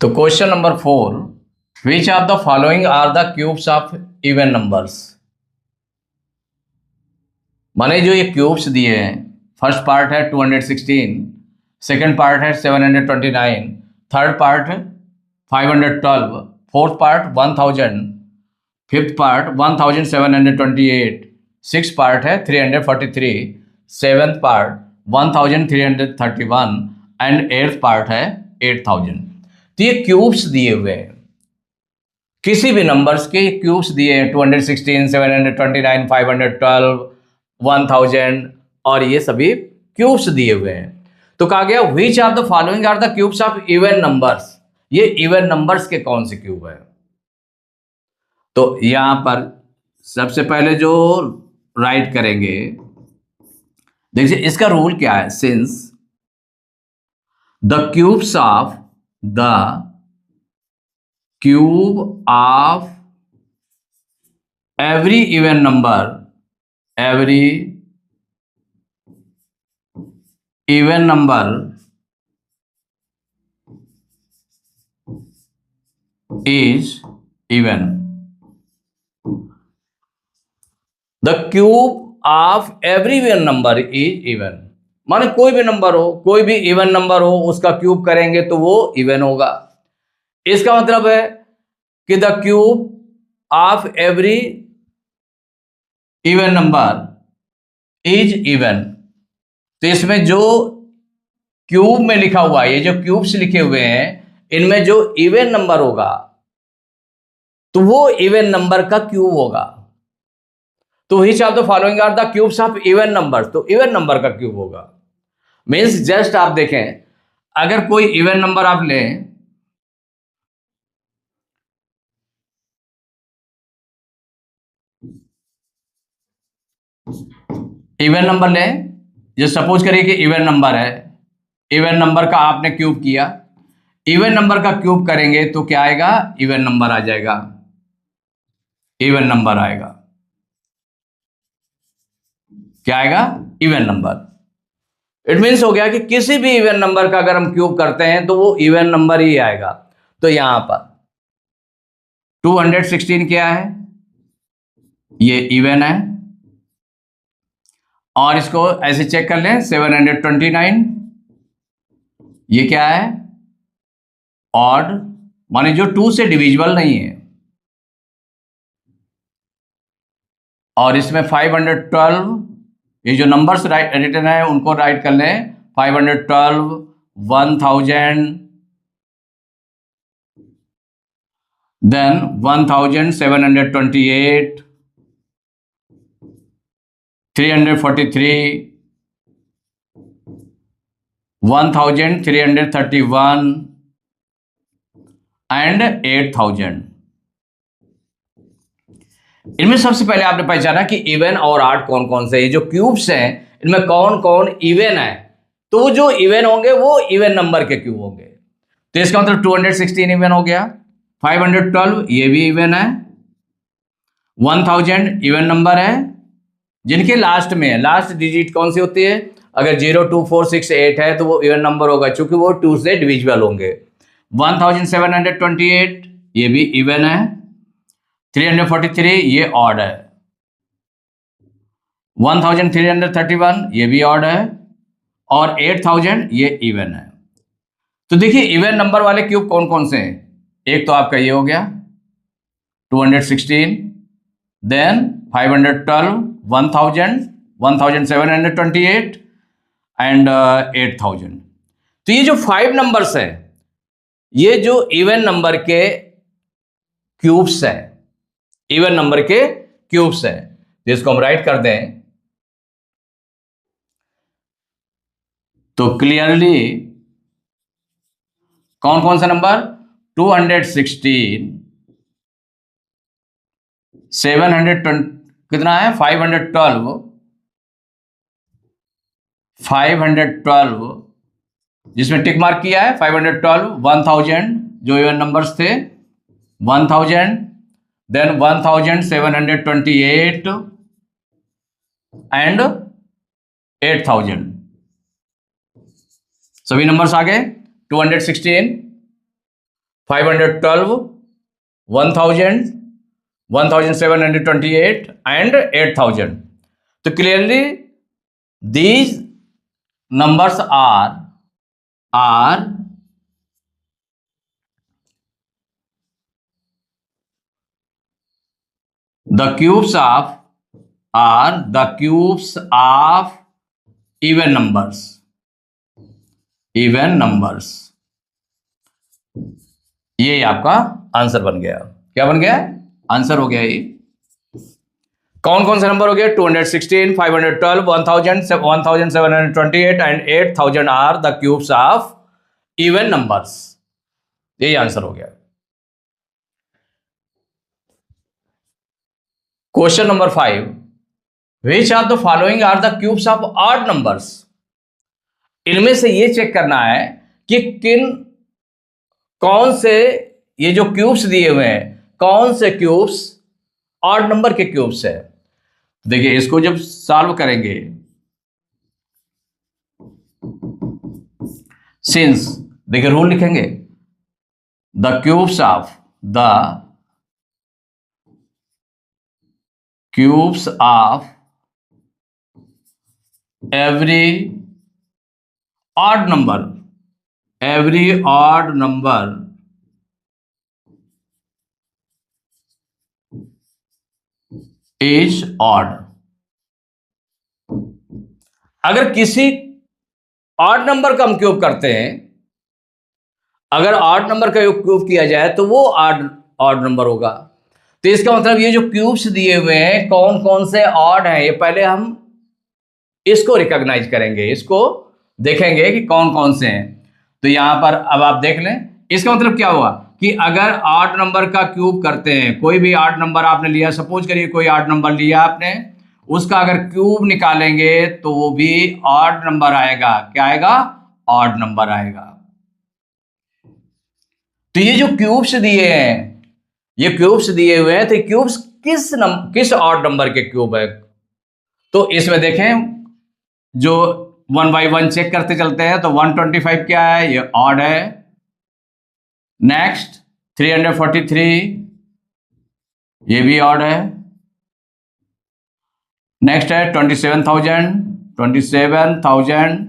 तो question number 4, which of the following are the cubes of even numbers. माने जो ये क्यूब्स दिए हैं, फर्स्ट पार्ट है 216, सेकंड पार्ट है 729, थर्ड पार्ट है 512, fourth part 1000, fifth part 1728, six part है 343, seventh part 1331 and eighth part है 8000। तो ये क्यूब्स दिए हुए हैं, किसी भी नंबर्स के क्यूब्स दिए हैं, 216, 729, 512, 1000 और ये सभी क्यूब्स दिए हुए हैं। तो कहा गया which of the following are the cubes of even numbers. ये इवन नंबर्स के कौन से क्यूब है? तो यहां पर सबसे पहले जो राइट करेंगे, देखिए इसका रूल क्या है। Since the cubes of every even number is even. The cube of every even number is even. माने कोई भी नंबर हो, कोई भी इवन नंबर हो, उसका क्यूब करेंगे तो वो इवन होगा। इसका मतलब है कि the cube of every even number is even. तो इसमें जो क्यूब में लिखा हुआ है, ये जो क्यूब्स लिखे हुए हैं, इनमें जो इवन नंबर होगा तो वो इवन नंबर का क्यूब होगा। तो which of the following are the cubes of even number, तो इवन नंबर का क्यूब होगा। मीन्स जस्ट आप देखें, अगर कोई इवन नंबर आप लें, इवन नंबर लें, जो सपोज करिए कि इवन नंबर है, इवन नंबर का आपने क्यूब किया, इवन नंबर का क्यूब करेंगे तो क्या आएगा? इवन नंबर आ जाएगा, इवन नंबर आएगा। क्या आएगा? Even number. इट मीन्स हो गया कि किसी भी इवन नंबर का अगर हम क्यूब करते हैं तो वो इवन नंबर ही आएगा। तो यहां पर 216 क्या है? ये इवन है। और इसको ऐसे चेक कर लें, 729 ये क्या है? ऑड, माने जो 2 से डिविजिबल नहीं है। और इसमें 512, ये जो नंबर्स रिटन है उनको राइट कर लें, 512, 1000, देन 1728, 343, 1331 एंड 8000। इनमें सबसे पहले आपने पहचाना कि इवन और ऑड कौन कौन से, ये जो क्यूब्स हैं इनमें कौन कौन इवन है। तो वो जो इवन होंगे वो इवन नंबर के क्यूब होंगे। तो इसका मतलब 216 इवन हो गया, 512 ये भी इवन है, 1000 इवन नंबर है जिनके लास्ट में है, लास्ट डिजिट कौन सी होती है? अगर 0, 2, 4, 6, 8 है तो वो इवन नंबर होगा, चूंकि वो 2 से डिविजिबल होंगे। 1728 ये भी इवन है, 343 ये ऑड है, 1331 ये भी ऑड है, और 8000 ये इवन है। तो देखिए इवन नंबर वाले क्यूब कौन कौन से हैं। एक तो आपका ये हो गया 216, देन 512, 1000, 1728 एंड 8000। तो ये जो 5 नंबर्स है, ये जो इवन नंबर के क्यूब्स हैं, इवन नंबर के क्यूब्स हैं, जिसको हम राइट कर दें तो क्लियरली कौन कौन सा नंबर? 216, 720 कितना है? 512, 512 जिसमें टिक मार्क किया है, 512, 1000 जो इवन नंबर्स थे, 1000, देन 1728 एंड 8000। सभी नंबर्स आ गए। 216, 512, 1000, 1728 and 8000. So clearly these numbers are the cubes of even numbers. ये आपका आंसर बन गया। क्या बन गया? आंसर हो गया ये। कौन कौन से नंबर हो गए? 216, 512, 1000, 1728 and 8000 are the cubes of even numbers. यही आंसर हो गया। Question number 5, which of the following are the cubes of odd numbers. इनमें से ये चेक करना है कि कौन से ये जो क्यूब्स दिए हुए हैं, कौन से क्यूब्स ऑड नंबर के क्यूब्स है। देखिए इसको जब सॉल्व करेंगे, सिंस देखिए रूल लिखेंगे, the cubes of every odd number is odd। अगर किसी ऑड नंबर का हम क्यूब करते हैं, अगर ऑड नंबर का क्यूब किया जाए तो वो ऑड नंबर होगा। तो इसका मतलब ये जो क्यूब्स दिए हुए हैं कौन कौन से ऑड हैं, ये पहले हम इसको रिकॉग्नाइज करेंगे, इसको देखेंगे कि कौन कौन से हैं। तो यहां पर अब आप देख लें, इसका मतलब क्या हुआ कि अगर ऑड नंबर का क्यूब करते हैं, कोई भी ऑड नंबर आपने लिया, सपोज करिए कोई ऑड नंबर लिया आपने, उसका अगर क्यूब निकालेंगे तो वो भी ऑड नंबर आएगा। क्या आएगा? ऑड नंबर आएगा। तो ये जो क्यूब्स दिए हैं, ये क्यूब्स दिए हुए हैं, तो क्यूब्स किस ऑड नंबर के क्यूब है। तो इसमें देखें, जो 1 by 1 चेक करते चलते हैं, तो 125 क्या है? ये ऑड है। नेक्स्ट 343, ये भी ऑड है। नेक्स्ट है 27,000,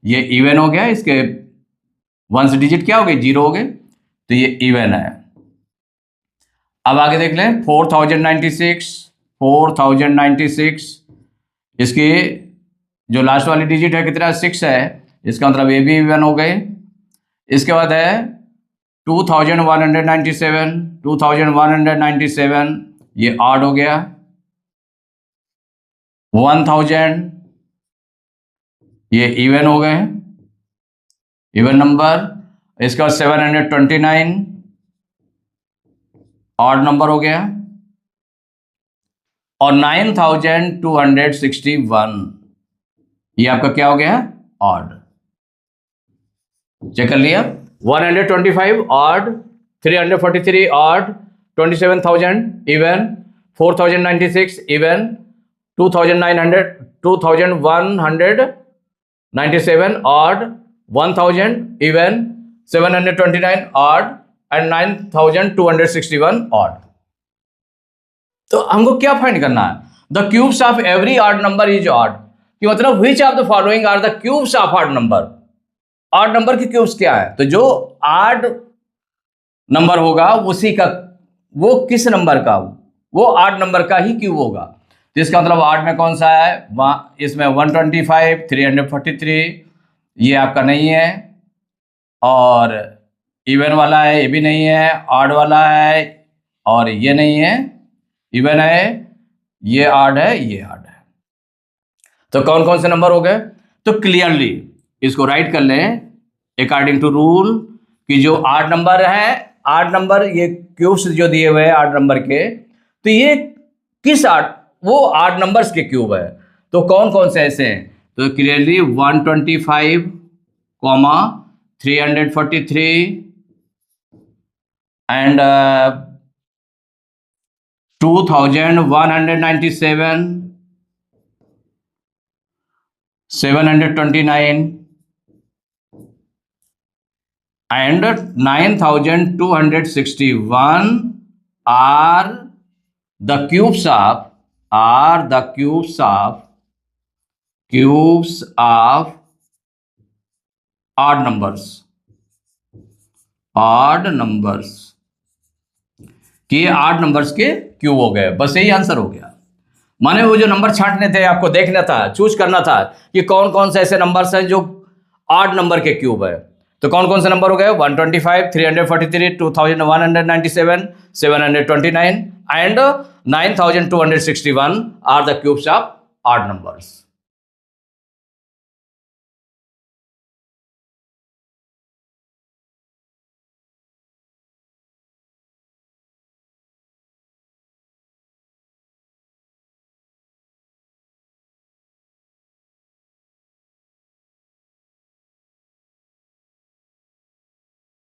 ये इवन हो गया, इसके 1 डिजिट क्या हो गए? 0 हो गए, तो ये इवन है। अब आगे देख लें, 4096, इसकी जो लास्ट वाली डिजिट है कितना? 6 है, इसका मतलब ये भी इवन हो गए। इसके बाद है 2197, ये ऑड हो गया। 1000, ये इवन हो गए, इवन नंबर। इसका 729 ऑड नंबर हो गया, और 9261 ये आपका क्या हो गया? ऑड। चेक कर लिया, 125 odd, 343 odd, 27,000 even, 4096 even, 2197 odd, 1000 even, 729 odd and 9261 odd. तो हमको क्या फाइंड करना है? The cubes of every odd number is odd. कि मतलब which of the following are the cubes of odd number. Odd number के क्यूब्स क्या है? तो जो ऑड नंबर होगा उसी का, वो किस नंबर का, वो ऑड नंबर का ही क्यूब होगा। तो इसका मतलब ऑड में कौन सा है? इसमें 125, 343 ये आपका नहीं है, और इवन वाला है ये भी नहीं है, ऑड वाला है और ये नहीं है, इवन है, ये ऑड है, ये ऑड है। तो कौन कौन से नंबर हो गए? तो क्लियरली इसको राइट कर लें अकॉर्डिंग टू रूल, कि जो ऑड नंबर है, ऑड नंबर ये क्यूब्स जो दिए हुए हैं ऑड नंबर के, तो ये किस ऑड, वो ऑड नंबर्स के क्यूब है। तो कौन कौन से ऐसे हैं? तो clearly 125, 343 and 2197, 729 and 9261 are the cubes of odd numbers कि ये 8 नंबर्स के क्यूब हो गए। बस यही आंसर हो गया। माने वो जो नंबर छांटने थे, आपको देखना था, चूज करना था कि कौन कौन से ऐसे नंबर्स हैं जो 8 नंबर के क्यूब है। तो कौन कौन से नंबर हो गए? 125, 343, 2197, 729 and 9261 are the cubes of odd numbers.